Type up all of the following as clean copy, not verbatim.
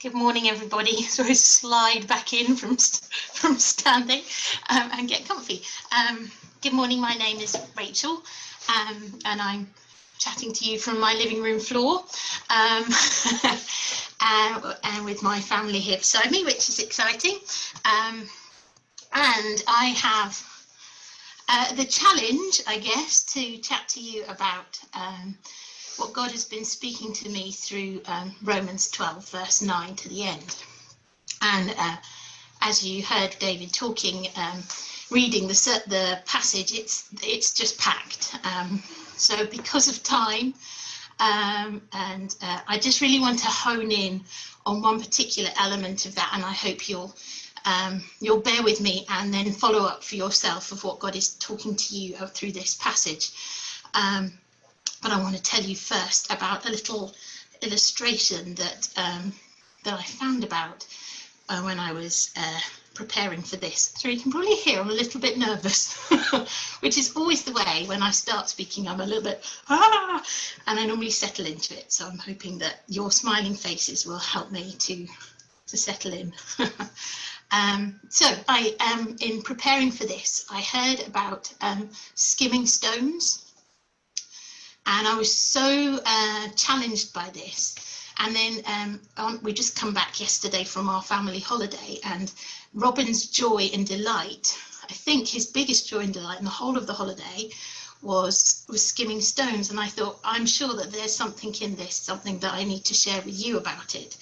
Good morning, everybody. So I slide back in from standing and get comfy. Good morning. My name is Rachel, and I'm chatting to you from my living room floor, and with my family here beside me, which is exciting. And I have the challenge, I guess, to chat to you about what God has been speaking to me through Romans 12, verse 9 to the end. And as you heard David talking, reading the passage, it's just packed. So because of time, and I just really want to hone in on one particular element of that, and I hope you'll bear with me and then follow up for yourself of what God is talking to you through this passage. But I want to tell you first about a little illustration that I found about when I was preparing for this. So you can probably hear I'm a little bit nervous, which is always the way when I start speaking. I'm a little bit, and I normally settle into it. So I'm hoping that your smiling faces will help me to settle in. So in preparing for this, I heard about skimming stones. And I was so challenged by this. And then we just come back yesterday from our family holiday, and Robin's joy and delight, I think his biggest joy and delight in the whole of the holiday was skimming stones. And I thought, I'm sure that there's something in this, something that I need to share with you about it.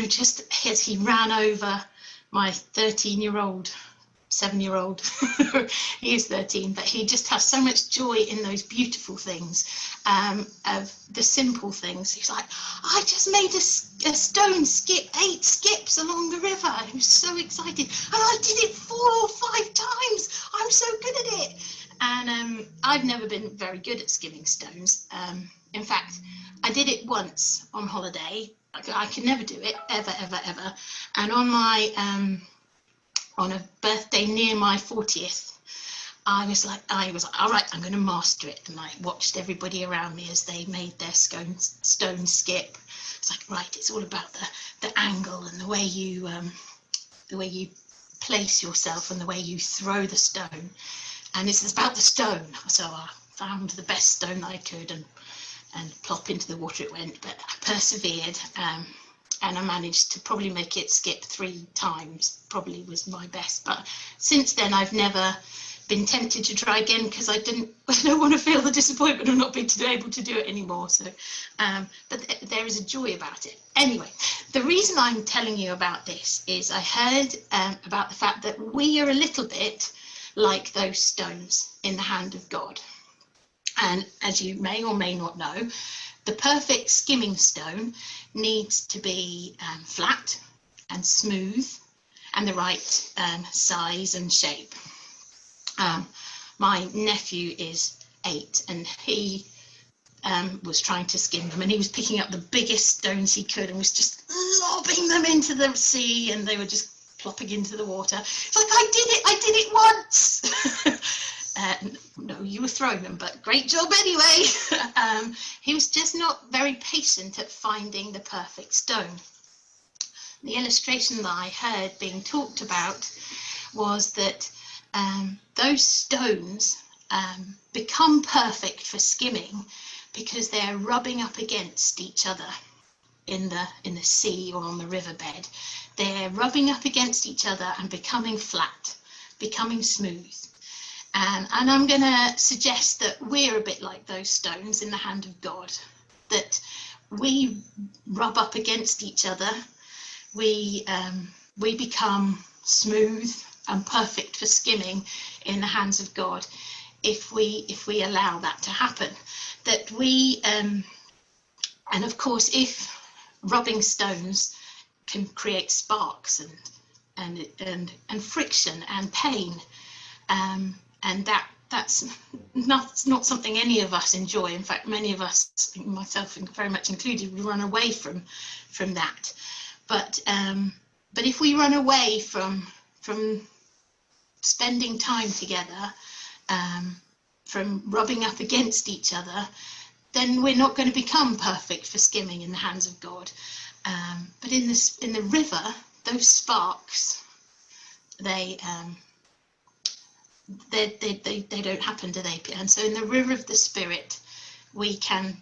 Just as he ran over my 13-year-old, 7-year-old, he is 13, but he just has so much joy in those beautiful things, of the simple things. He's like, I just made a stone skip 8 skips along the river. He was so excited, and I did it 4 or 5 times. I'm so good at it. And I've never been very good at skimming stones. In fact, I did it once on holiday. I could never do it, ever. And on my on a birthday near my 40th, I was like, all right, I'm going to master it. And I watched everybody around me as they made their stone skip. It's like, right, it's all about the angle and the way you place yourself and the way you throw the stone. And it's about the stone. So I found the best stone I could and plop into the water it went. But I persevered. And I managed to probably make it skip 3 times, probably was my best. But since then, I've never been tempted to try again because I don't want to feel the disappointment of not being able to do it anymore. So, but there is a joy about it. Anyway, the reason I'm telling you about this is I heard about the fact that we are a little bit like those stones in the hand of God. And as you may or may not know, the perfect skimming stone needs to be flat and smooth and the right size and shape. My nephew is 8, and he was trying to skim them, and he was picking up the biggest stones he could and was just lobbing them into the sea, and they were just plopping into the water. It's like, I did it once. No, you were throwing them, but great job anyway. He was just not very patient at finding the perfect stone. The illustration that I heard being talked about was that those stones become perfect for skimming because they're rubbing up against each other in the sea or on the riverbed. They're rubbing up against each other and becoming flat, becoming smooth. And I'm going to suggest that we're a bit like those stones in the hand of God, that we rub up against each other, we become smooth and perfect for skimming in the hands of God if we allow that to happen. That we and of course, if rubbing stones can create sparks and friction and pain, and that's not something any of us enjoy. In fact, many of us, myself very much included, we run away from that. But if we run away from spending time together, from rubbing up against each other, then we're not going to become perfect for skimming in the hands of God. But in the river, those sparks, they don't happen, do they? And so in the river of the Spirit, we can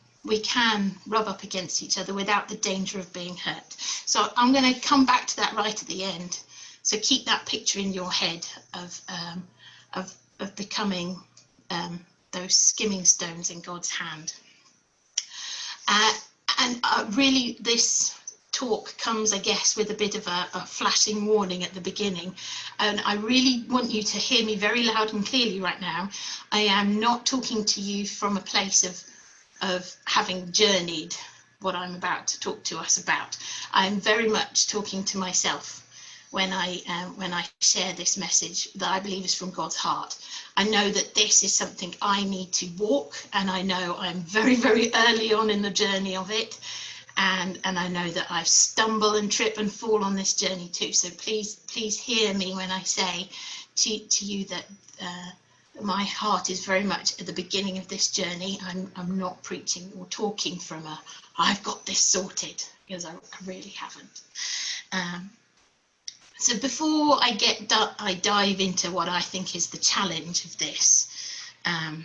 rub up against each other without the danger of being hurt. So I'm going to come back to that right at the end. So keep that picture in your head of becoming those skimming stones in God's hand. And really, this talk comes, I guess, with a bit of a flashing warning at the beginning. And I really want you to hear me very loud and clearly right now. I am not talking to you from a place of having journeyed what I'm about to talk to us about. I'm very much talking to myself when I share this message that I believe is from God's heart. I know that this is something I need to walk, and I know I'm very, very early on in the journey of it. And I know that I stumble and trip and fall on this journey too. So please hear me when I say to you that my heart is very much at the beginning of this journey. I'm not preaching or talking from I've got this sorted, because I really haven't. So before I dive into what I think is the challenge of this, I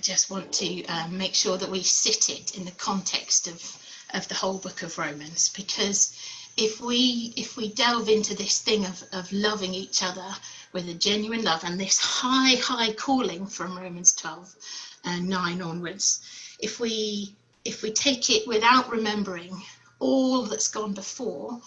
just want to make sure that we sit it in the context of the whole book of Romans, because if we delve into this thing of loving each other with a genuine love, and this high calling from Romans 12 and 9 onwards, if we take it without remembering all that's gone before,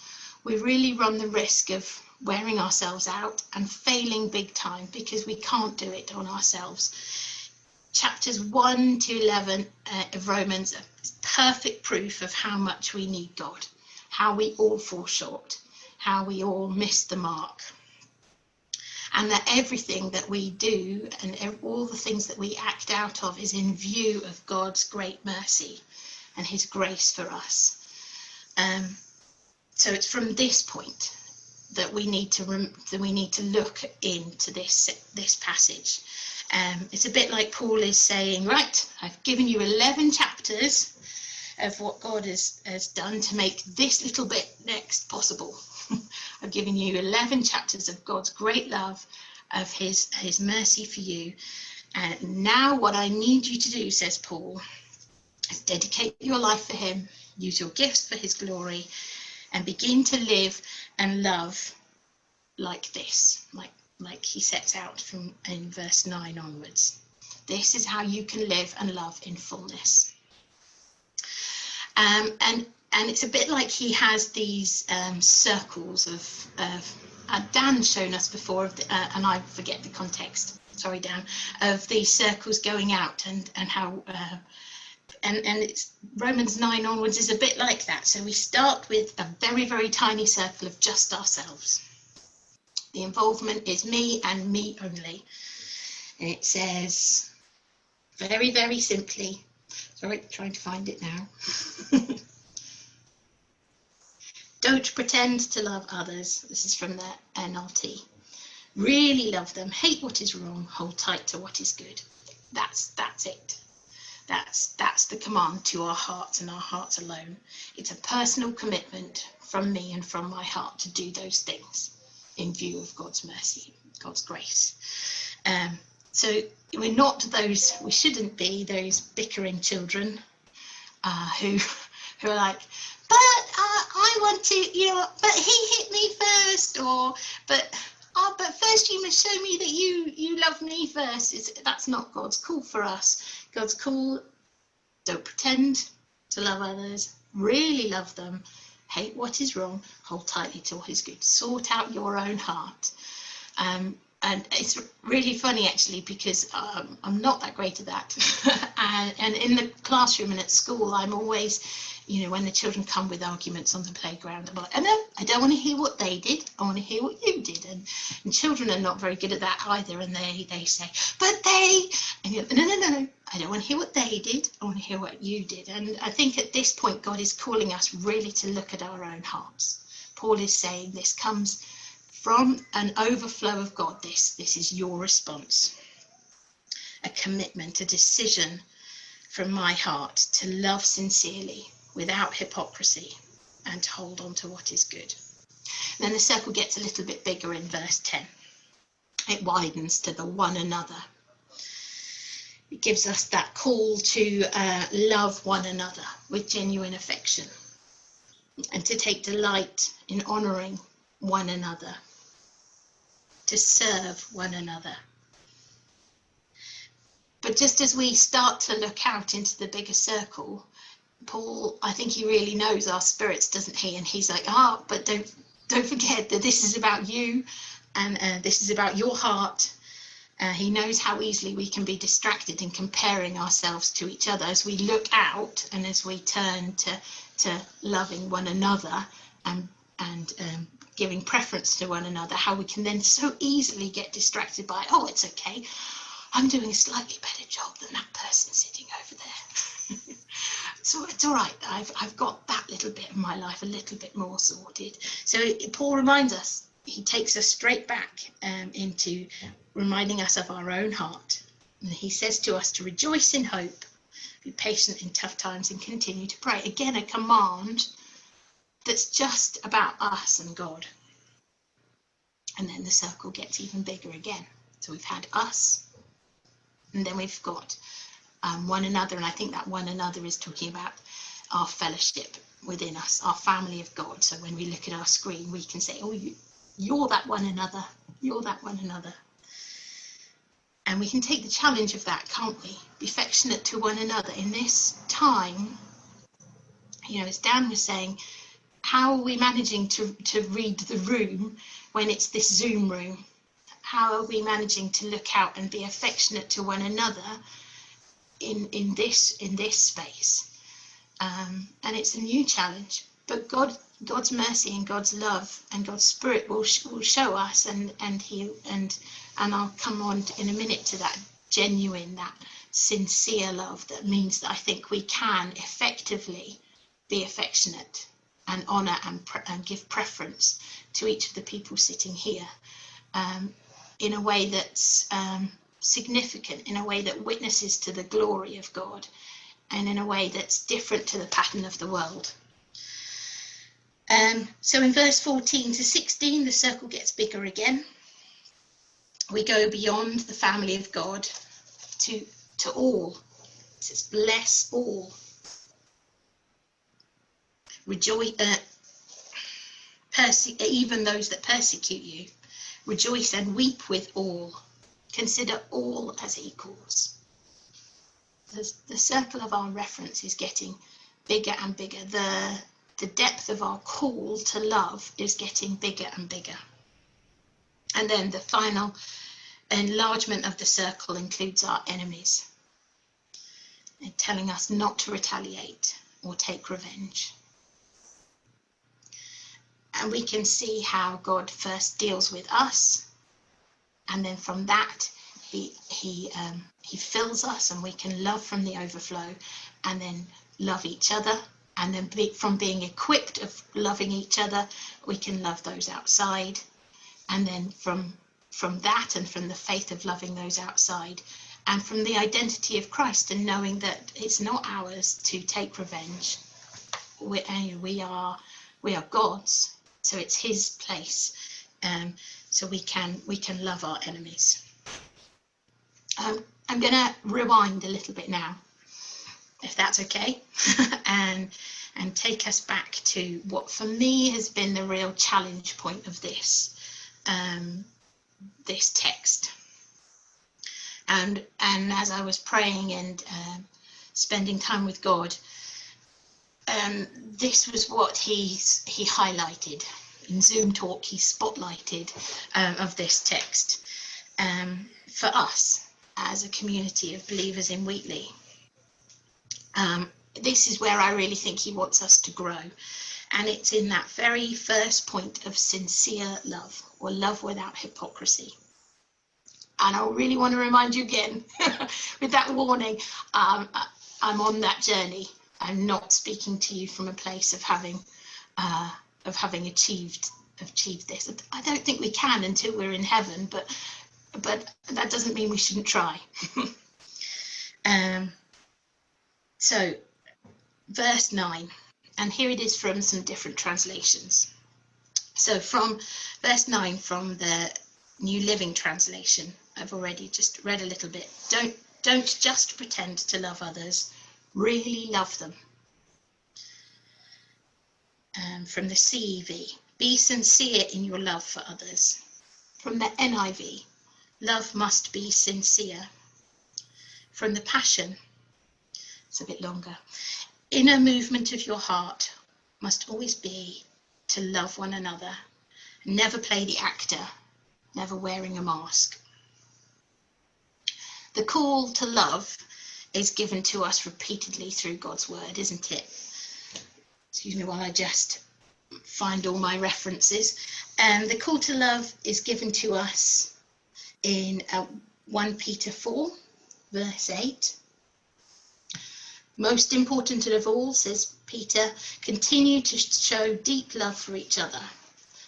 we really run the risk of wearing ourselves out and failing big time, because we can't do it on ourselves. Chapters 1 to 11 of Romans are perfect proof of how much we need God, how we all fall short, how we all miss the mark, and that everything that we do and all the things that we act out of is in view of God's great mercy and his grace for us. So it's from this point that we need to look into this passage. It's a bit like Paul is saying, right, I've given you 11 chapters of what God has done to make this little bit next possible. I've given you 11 chapters of God's great love, of his mercy for you. And now what I need you to do, says Paul, is dedicate your life for him, use your gifts for his glory, and begin to live and love like this, like he sets out from in verse 9 onwards. This is how you can live and love in fullness. And it's a bit like he has these circles of Dan's shown us before, and I forget the context, sorry Dan, of these circles going out, and how and it's Romans 9 onwards is a bit like that. So we start with a very, very tiny circle of just ourselves. The involvement is me and me only. And it says very, very simply, sorry, trying to find it now. Don't pretend to love others. This is from the NLT. Really love them, hate what is wrong, hold tight to what is good. That's it. That's the command to our hearts and our hearts alone. It's a personal commitment from me and from my heart to do those things in view of God's mercy, God's grace. So we're not those, we shouldn't be those bickering children who are like, but I want to, but he hit me first, or but first you must show me that you love me first. That's not God's call for us. God's call, don't pretend to love others, really love them, hate what is wrong, hold tightly to what is good, sort out your own heart. And it's really funny actually, because I'm not that great at that. and in the classroom and at school, I'm always, when the children come with arguments on the playground, I'm like, I don't want to hear what they did, I want to hear what you did. And children are not very good at that either, and they say, but they, and you're, no, I don't want to hear what they did, I want to hear what you did. And I think at this point, God is calling us really to look at our own hearts. Paul is saying this comes from an overflow of God. This is your response, a commitment, a decision from my heart to love sincerely without hypocrisy and to hold on to what is good. Then the circle gets a little bit bigger in verse 10. It widens to the one another. It gives us that call to love one another with genuine affection and to take delight in honouring one another, to serve one another. But just as we start to look out into the bigger circle, Paul, I think he really knows our spirits, doesn't he? And he's like, but don't forget that this is about you, and this is about your heart. He knows how easily we can be distracted in comparing ourselves to each other as we look out and as we turn to loving one another and giving preference to one another, how we can then so easily get distracted by, it's okay, I'm doing a slightly better job than that person sitting over there. So it's all right, I've got that little bit of my life a little bit more sorted. So Paul reminds us, he takes us straight back into reminding us of our own heart. And he says to us to rejoice in hope, be patient in tough times, and continue to pray. Again, a command that's just about us and God. And then the circle gets even bigger again. So we've had us, and then we've got one another, and I think that one another is talking about our fellowship within us, our family of God. So when we look at our screen, we can say, you're that one another, you're that one another. And we can take the challenge of that, can't we? Be affectionate to one another in this time. As Dan was saying, how are we managing to read the room when it's this Zoom room? How are we managing to look out and be affectionate to one another in this space? And it's a new challenge, but God's mercy and God's love and God's Spirit will show us, and I'll come on in a minute to that genuine, that sincere love that means that I think we can effectively be affectionate and honour and give preference to each of the people sitting here in a way that's significant, in a way that witnesses to the glory of God, and in a way that's different to the pattern of the world. So in verse 14 to 16, the circle gets bigger again. We go beyond the family of God to all. It says, bless all. Rejoice, even those that persecute you. Rejoice and weep with all. Consider all as equals. The circle of our reference is getting bigger and bigger. The depth of our call to love is getting bigger and bigger. And then the final enlargement of the circle includes our enemies, and telling us not to retaliate or take revenge. And we can see how God first deals with us, and then from that he fills us, and we can love from the overflow, and then love each other, and then from being equipped of loving each other, we can love those outside, and then from that and from the faith of loving those outside, and from the identity of Christ and knowing that it's not ours to take revenge. We are God's. So it's his place, so we can love our enemies. I'm going to rewind a little bit now, if that's okay, and take us back to what for me has been the real challenge point of this text. And as I was praying and spending time with God, this was what he highlighted in Zoom talk. He spotlighted of this text for us as a community of believers in Wheatley. This is where I really think he wants us to grow, and it's in that very first point of sincere love, or love without hypocrisy. And I really want to remind you again, with that warning, I'm on that journey. I'm not speaking to you from a place of having achieved this. I don't think we can until we're in heaven, but that doesn't mean we shouldn't try. So verse 9, and here it is from some different translations. So from verse 9 from the New Living Translation, I've already just read a little bit. Don't just pretend to love others, really love them. From the CEV, be sincere in your love for others. From the NIV, love must be sincere. From the Passion, it's a bit longer, inner movement of your heart must always be to love one another. Never play the actor, never wearing a mask. The call to love is given to us repeatedly through God's word, isn't it? Excuse me while I just find all my references. The call to love is given to us in 1 Peter 4, verse 8. Most important of all, says Peter, continue to show deep love for each other,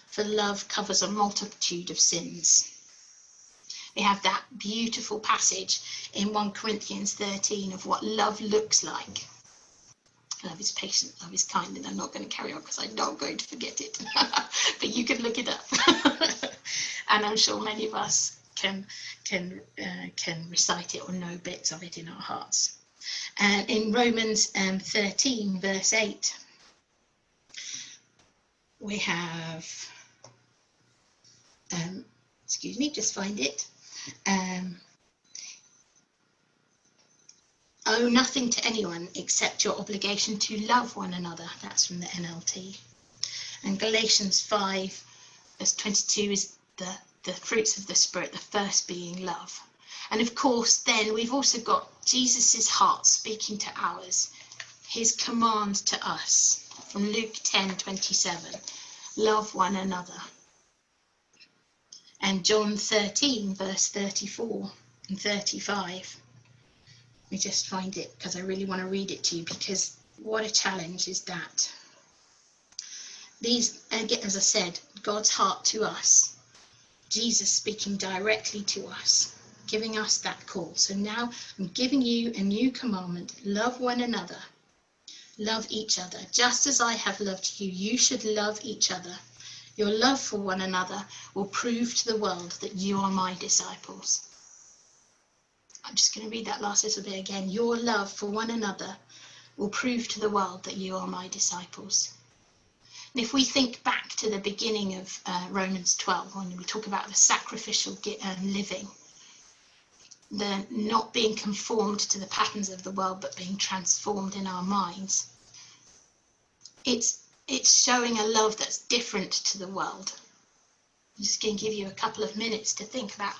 for love covers a multitude of sins. We have that beautiful passage in 1 Corinthians 13 of what love looks like. Love is patient, love is kind, and I'm not going to carry on because I'm not going to forget it. But you can look it up. And I'm sure many of us can recite it or know bits of it in our hearts. And in Romans 13, verse 8, we have, excuse me, just find it. Owe nothing to anyone except your obligation to love one another. That's from the NLT. And Galatians 5, verse 22 is the fruits of the Spirit, the first being love. And of course, then we've also got Jesus's heart speaking to ours, his command to us from Luke 10:27, love one another. And John 13, verse 34 and 35. Let me just find it because I really want to read it to you, because what a challenge is that. These, again, as I said, God's heart to us, Jesus speaking directly to us, giving us that call. So now I'm giving you a new commandment: love one another, love each other. Just as I have loved you, you should love each other. Your love for one another will prove to the world that you are my disciples. I'm just going to read that last little bit again. Your love for one another will prove to the world that you are my disciples. And if we think back to the beginning of Romans 12, when we talk about the sacrificial living, the not being conformed to the patterns of the world, but being transformed in our minds, it's showing a love that's different to the world. I'm just going to give you a couple of minutes to think about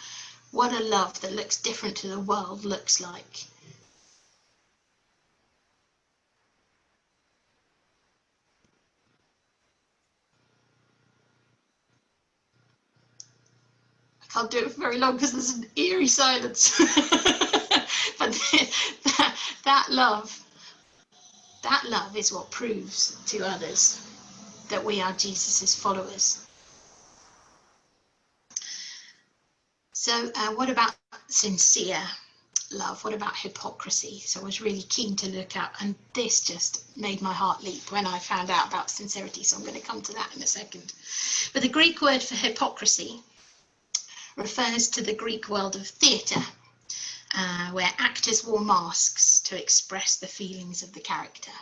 what a love that looks different to the world looks like. I can't do it for very long because there's an eerie silence. But that love is what proves to others that we are Jesus's followers. So what about sincere love? What about hypocrisy? So I was really keen to look at, and this just made my heart leap when I found out about sincerity. So I'm going to come to that in a second. But the Greek word for hypocrisy refers to the Greek world of theatre, where actors wore masks to express the feelings of the character.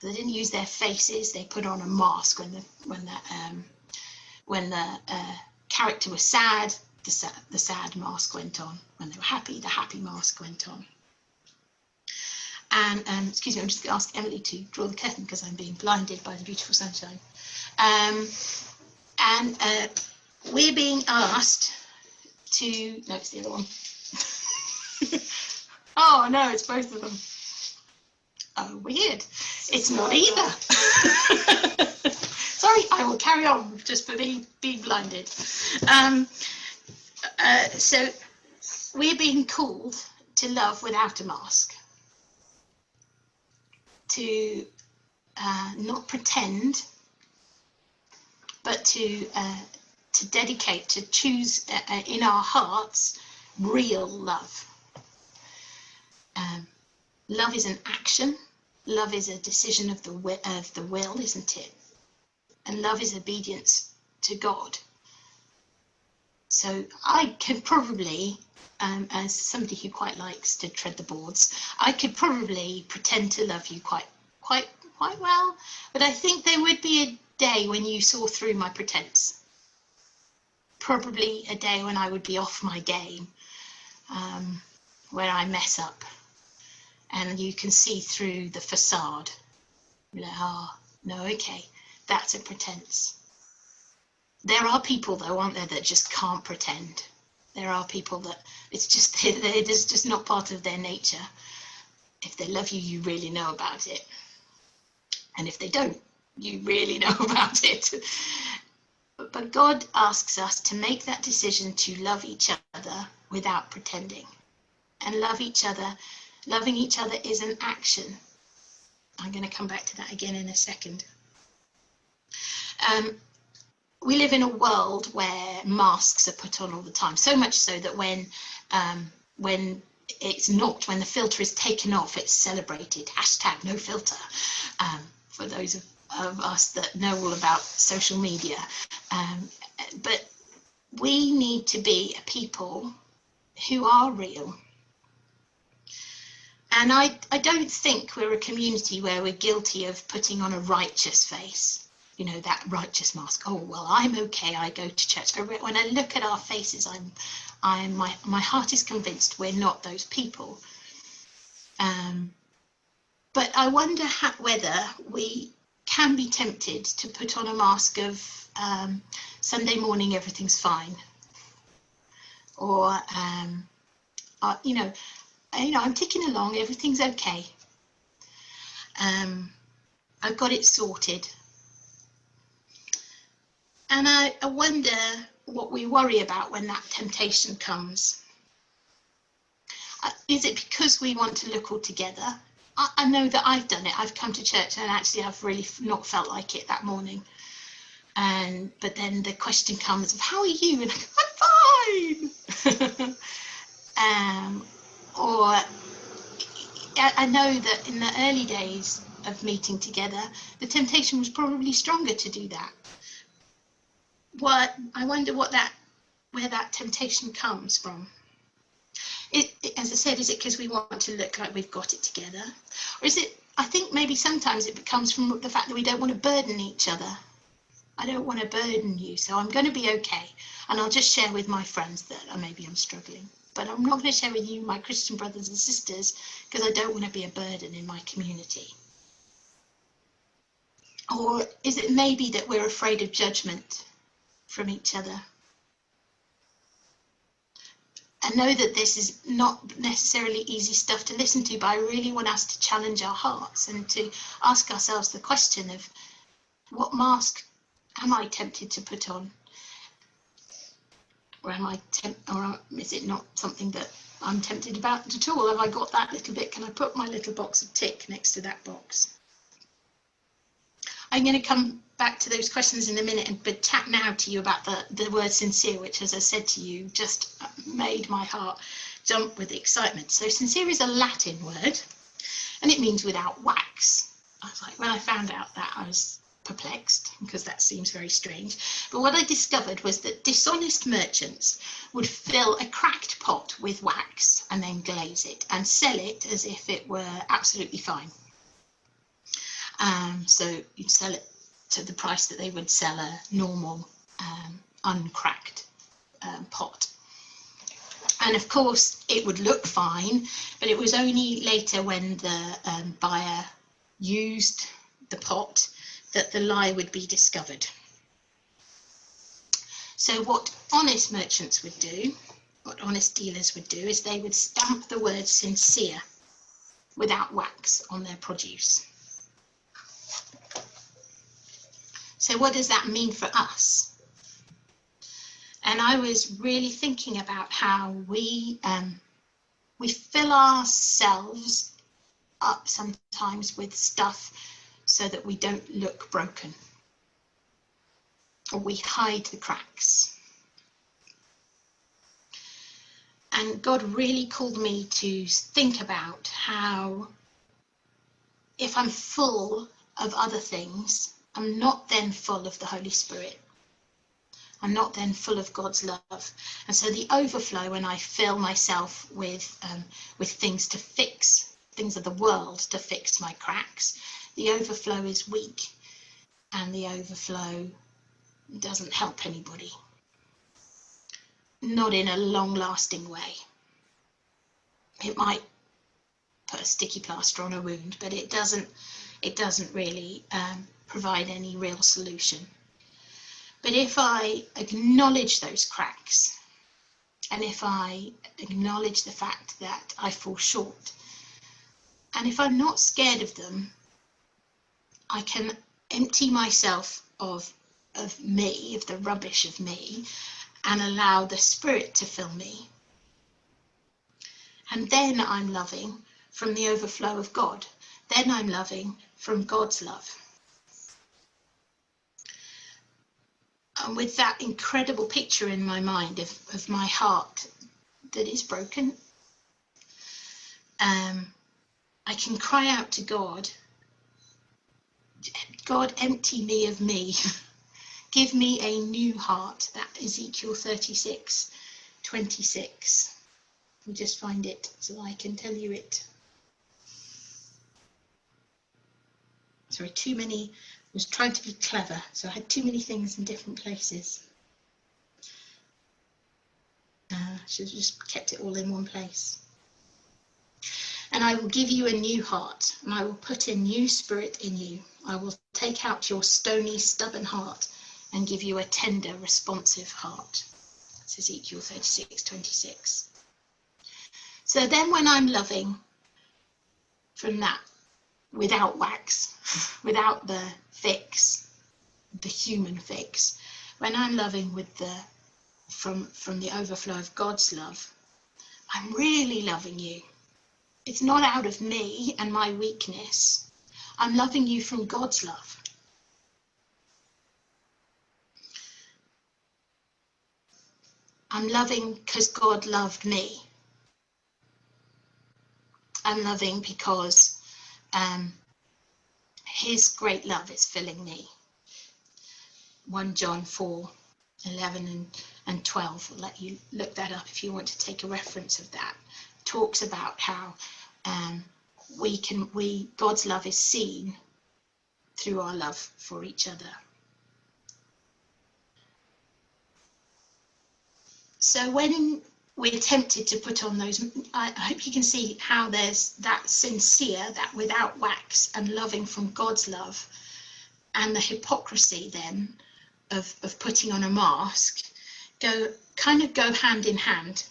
They didn't use their faces; they put on a mask when the character was sad. The sad mask went on. When they were happy, the happy mask went on. And excuse me, I'm just going to ask Emily to draw the curtain because I'm being blinded by the beautiful sunshine. We're being asked to, no, it's the other one. Oh no, it's both of them. Oh, weird. It's not either. Sorry, I will carry on just for being blinded. So we're being called to love without a mask, to not pretend, but to dedicate, to choose in our hearts real love. Love is an action, Love is a decision of the will, isn't it? And love is obedience to God. So I could probably, as somebody who quite likes to tread the boards, I could probably pretend to love you quite well, but I think there would be a day when you saw through my pretense. Probably a day when I would be off my game, where I mess up, and you can see through the facade. You're like, oh, no, okay, that's a pretense. There are people, though, aren't there, that just can't pretend. There are people that it's just not part of their nature. If they love you, you really know about it. And if they don't, you really know about it. But God asks us to make that decision to love each other without pretending. And loving each other is an action. I'm going to come back to that again in a second. We live in a world where masks are put on all the time, so much so that when it's not, when the filter is taken off, it's celebrated. #NoFilter. For those of us that know all about social media. But we need to be a people who are real. And I don't think we're a community where we're guilty of putting on a righteous face. You know, that righteous mask. Oh, well, I'm okay. I go to church. When I look at our faces, my heart is convinced we're not those people. But I wonder whether we can be tempted to put on a mask of Sunday morning, everything's fine. Or, I'm ticking along, everything's okay. I've got it sorted. And I wonder what we worry about when that temptation comes. Is it because we want to look all together? I know that I've done it. I've come to church and actually I've really not felt like it that morning. But then the question comes of, how are you? And I'm fine. Or I know that in the early days of meeting together, the temptation was probably stronger to do that. I wonder where that temptation comes from. As I said, is it because we want to look like we've got it together? Or is it, I think maybe sometimes it comes from the fact that we don't want to burden each other. I don't want to burden you, so I'm going to be okay. And I'll just share with my friends that maybe I'm struggling. But I'm not going to share with you, my Christian brothers and sisters, because I don't want to be a burden in my community. Or is it maybe that we're afraid of judgment from each other? I know that this is not necessarily easy stuff to listen to, but I really want us to challenge our hearts and to ask ourselves the question of, what mask am I tempted to put on? Or is it not something that I'm tempted about at all? Have I got that little bit? Can I put my little box of tick next to that box? I'm going to come back to those questions in a minute, but chat now to you about the word sincere, which, as I said to you, just made my heart jump with excitement. So sincere is a Latin word, and it means without wax. I was like, when I found out that, I was perplexed, because that seems very strange. But what I discovered was that dishonest merchants would fill a cracked pot with wax and then glaze it and sell it as if it were absolutely fine. So you'd sell it to the price that they would sell a normal uncracked pot. And of course it would look fine, but it was only later when the buyer used the pot that the lie would be discovered. So what honest merchants would do, what honest dealers would do, is they would stamp the word sincere without wax on their produce. So what does that mean for us? And I was really thinking about how we fill ourselves up sometimes with stuff so that we don't look broken, or we hide the cracks. And God really called me to think about how if I'm full of other things, I'm not then full of the Holy Spirit. I'm not then full of God's love. And so the overflow, when I fill myself with things to fix, things of the world to fix my cracks, the overflow is weak, and the overflow doesn't help anybody. Not in a long-lasting way. It might put a sticky plaster on a wound, but it doesn't really provide any real solution. But if I acknowledge those cracks, and if I acknowledge the fact that I fall short, and if I'm not scared of them, I can empty myself of me, of the rubbish of me, and allow the Spirit to fill me. And then I'm loving from the overflow of God. Then I'm loving from God's love. And with that incredible picture in my mind of my heart that is broken, I can cry out to God, God, empty me of me. Give me a new heart. That Ezekiel 36:26. I'll just find it so I can tell you it. Sorry, too many. I was trying to be clever, so I had too many things in different places. Should have just kept it all in one place. And I will give you a new heart, and I will put a new spirit in you. I will take out your stony, stubborn heart and give you a tender, responsive heart. That's Ezekiel 36:26. So then when I'm loving from that, without wax, without the fix, the human fix, when I'm loving with from the overflow of God's love, I'm really loving you. It's not out of me and my weakness. I'm loving you from God's love. I'm loving because God loved me. I'm loving because his great love is filling me. 1 John 4:11 and 12. I'll let you look that up if you want to take a reference of that. It talks about how God's love is seen through our love for each other. So when we're tempted to put on those, I hope you can see how there's that sincere, that without wax and loving from God's love, and the hypocrisy then of putting on a mask go hand in hand.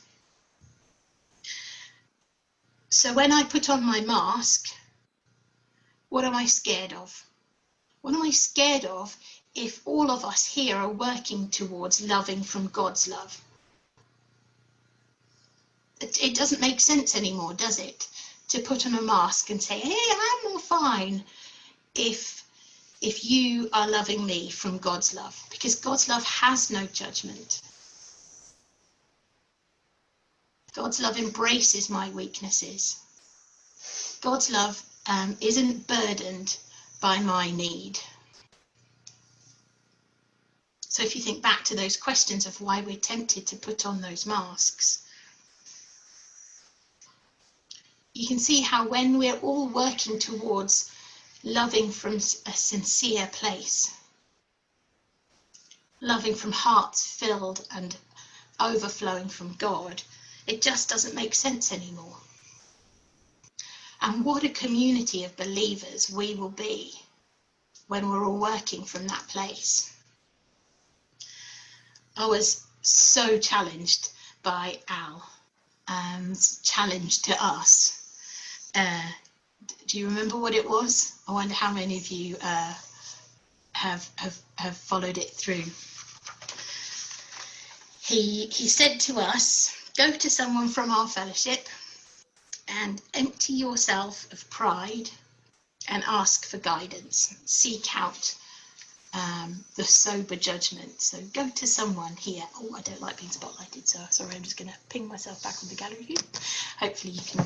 So when I put on my mask, what am I scared of? What am I scared of if all of us here are working towards loving from God's love? It doesn't make sense anymore, does it? To put on a mask and say, hey, I'm all fine if you are loving me from God's love, because God's love has no judgment. God's love embraces my weaknesses. God's love isn't burdened by my need. So if you think back to those questions of why we're tempted to put on those masks, you can see how when we're all working towards loving from a sincere place, loving from hearts filled and overflowing from God, it just doesn't make sense anymore. And what a community of believers we will be when we're all working from that place. I was so challenged by Al's challenge to us. Do you remember what it was? I wonder how many of you have followed it through. He said to us, go to someone from our fellowship and empty yourself of pride and ask for guidance. Seek out the sober judgment. So go to someone here. Oh, I don't like being spotlighted, so sorry, I'm just going to ping myself back on the gallery view. Hopefully you can.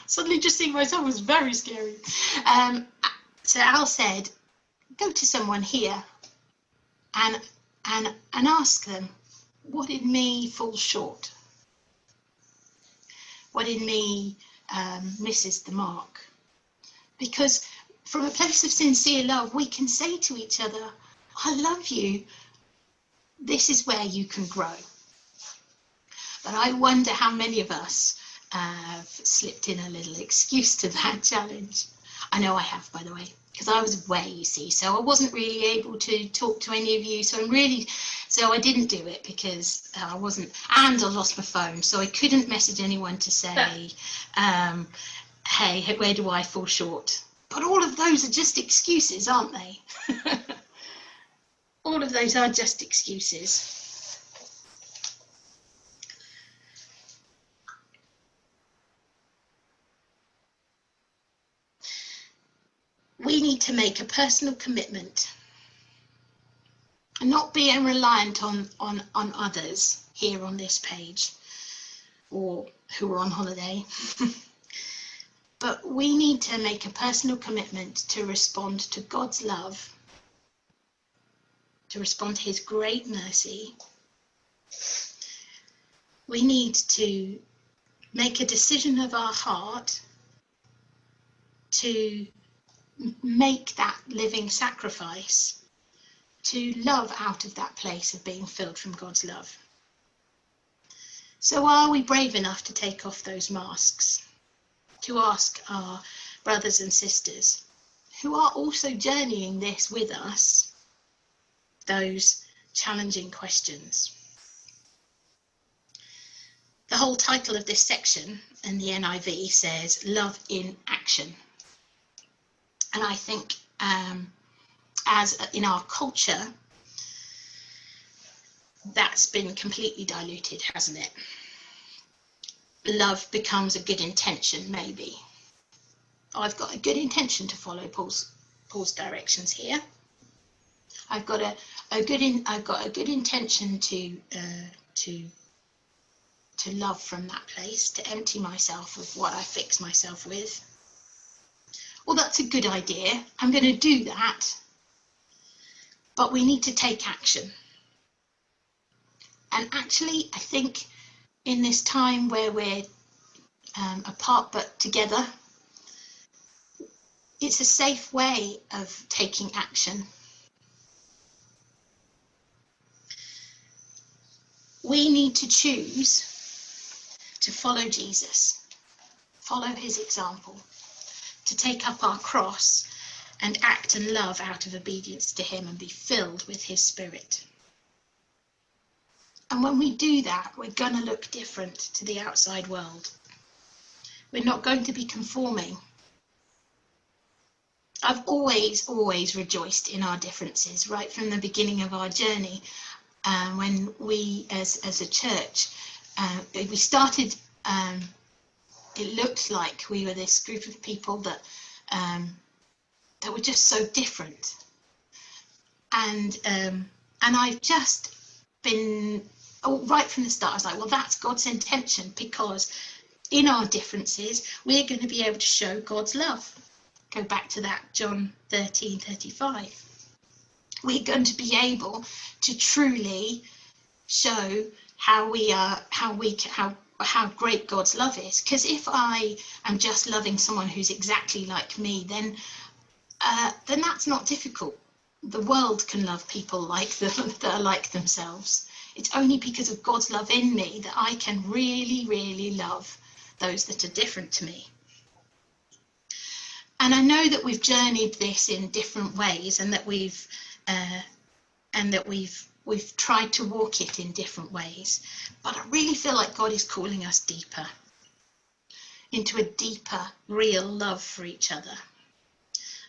Suddenly just seeing myself was very scary. So Al said, go to someone here and ask them, what in me falls short? What in me misses the mark? Because from a place of sincere love, we can say to each other, I love you. This is where you can grow. But I wonder how many of us have slipped in a little excuse to that challenge. I know I have, by the way, because I was away, you see, so I wasn't really able to talk to any of you. So I didn't do it because I wasn't, and I lost my phone, so I couldn't message anyone to say, hey, where do I fall short? But all of those are just excuses, aren't they? All of those are just excuses. We need to make a personal commitment and not being reliant on others here on this page or who are on holiday. But we need to make a personal commitment to respond to God's love, to respond to his great mercy. We need to make a decision of our heart to make that living sacrifice, to love out of that place of being filled from God's love. So are we brave enough to take off those masks, to ask our brothers and sisters who are also journeying this with us, those challenging questions? The whole title of this section in the NIV says Love in Action. And I think as in our culture, that's been completely diluted, hasn't it? Love becomes a good intention, maybe. I've got a good intention to follow Paul's directions here. I've got a good intention to love from that place, to empty myself of what I fix myself with. Well, that's a good idea. I'm going to do that. But we need to take action. And actually, I think in this time where we're apart but together, it's a safe way of taking action. We need to choose to follow Jesus, follow his example, to take up our cross and act and love out of obedience to him and be filled with his Spirit. And when we do that, we're going to look different to the outside world. We're not going to be conforming. I've always rejoiced in our differences, right from the beginning of our journey. When we, as a church, we started, it looked like we were this group of people that were just so different. And I've just been, right from the start, I was like, well, that's God's intention, because in our differences, we're going to be able to show God's love. Go back to that John 13:35. We're going to be able to truly show how great God's love is. Because if I am just loving someone who's exactly like me, then that's not difficult. The world can love people like them, that are like themselves. It's only because of God's love in me that I can really, really love those that are different to me. And I know that we've journeyed this in different ways, and that we've tried to walk it in different ways. But I really feel like God is calling us deeper, into a deeper, real love for each other,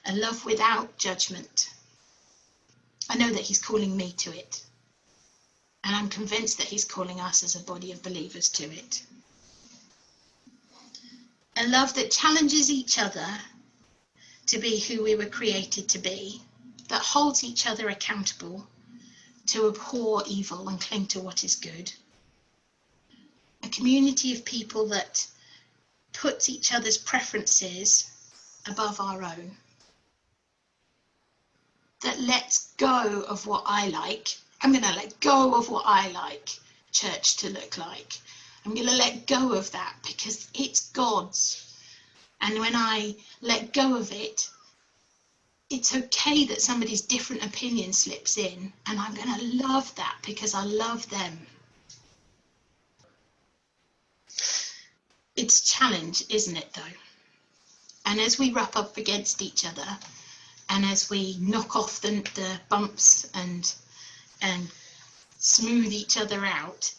a love without judgment. I know that he's calling me to it, and I'm convinced that he's calling us as a body of believers to it. A love that challenges each other to be who we were created to be, that holds each other accountable to abhor evil and cling to what is good. A community of people that puts each other's preferences above our own. That lets go of what I like. I'm going to let go of what I like church to look like. I'm going to let go of that because it's God's. And when I let go of it, it's okay that somebody's different opinion slips in, and I'm going to love that because I love them. It's a challenge, isn't it, though? And as we rub up against each other, and as we knock off the bumps and smooth each other out,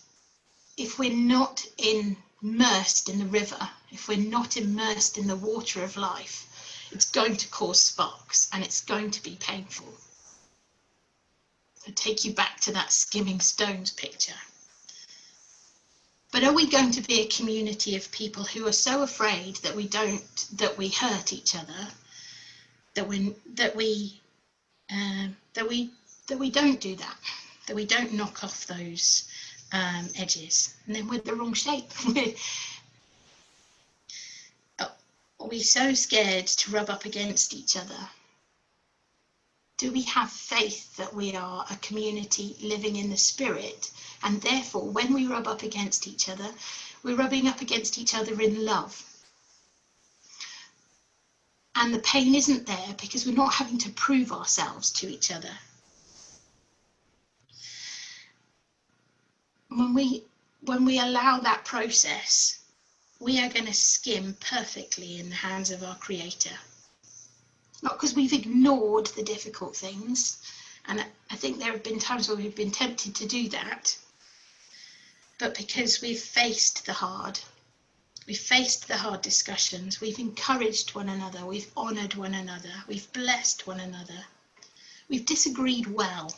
if we're not immersed in the river, if we're not immersed in the water of life, it's going to cause sparks and it's going to be painful. So take you back to that skimming stones picture. But are we going to be a community of people who are so afraid that we hurt each other, that we don't do that, that we don't knock off those edges, and then we're the wrong shape? Are we so scared to rub up against each other? Do we have faith that we are a community living in the Spirit, and therefore when we rub up against each other, we're rubbing up against each other in love? And the pain isn't there because we're not having to prove ourselves to each other. When we allow that process, we are going to skim perfectly in the hands of our Creator. Not because we've ignored the difficult things, and I think there have been times where we've been tempted to do that, but because we've faced the hard. We've faced the hard discussions, we've encouraged one another, we've honoured one another, we've blessed one another. We've disagreed well,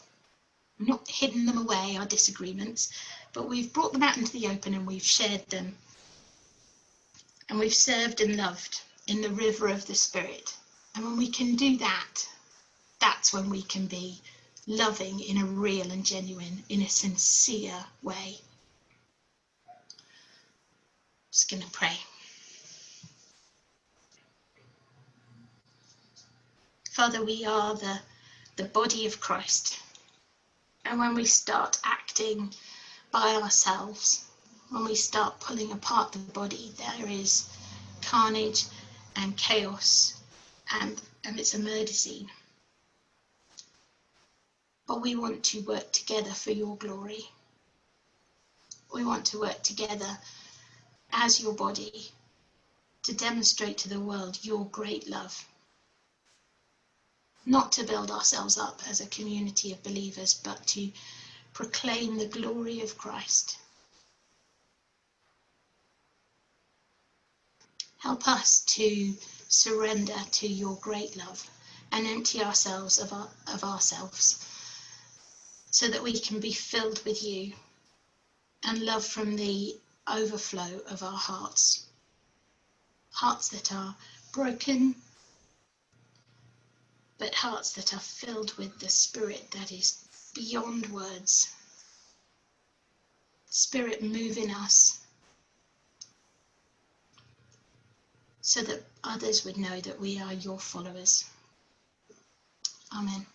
not hidden them away, our disagreements, but we've brought them out into the open and we've shared them. And we've served and loved in the river of the Spirit. And when we can do that, that's when we can be loving in a real and genuine, in a sincere way. Just going to pray. Father, we are the body of Christ. And when we start acting by ourselves, when we start pulling apart the body, there is carnage and chaos, and it's a murder scene. But we want to work together for your glory. We want to work together as your body to demonstrate to the world your great love. Not to build ourselves up as a community of believers, but to proclaim the glory of Christ. Help us to surrender to your great love and empty ourselves of ourselves so that we can be filled with you and love from the overflow of our hearts. Hearts that are broken, but hearts that are filled with the Spirit that is beyond words. Spirit, move in us so that others would know that we are your followers. Amen.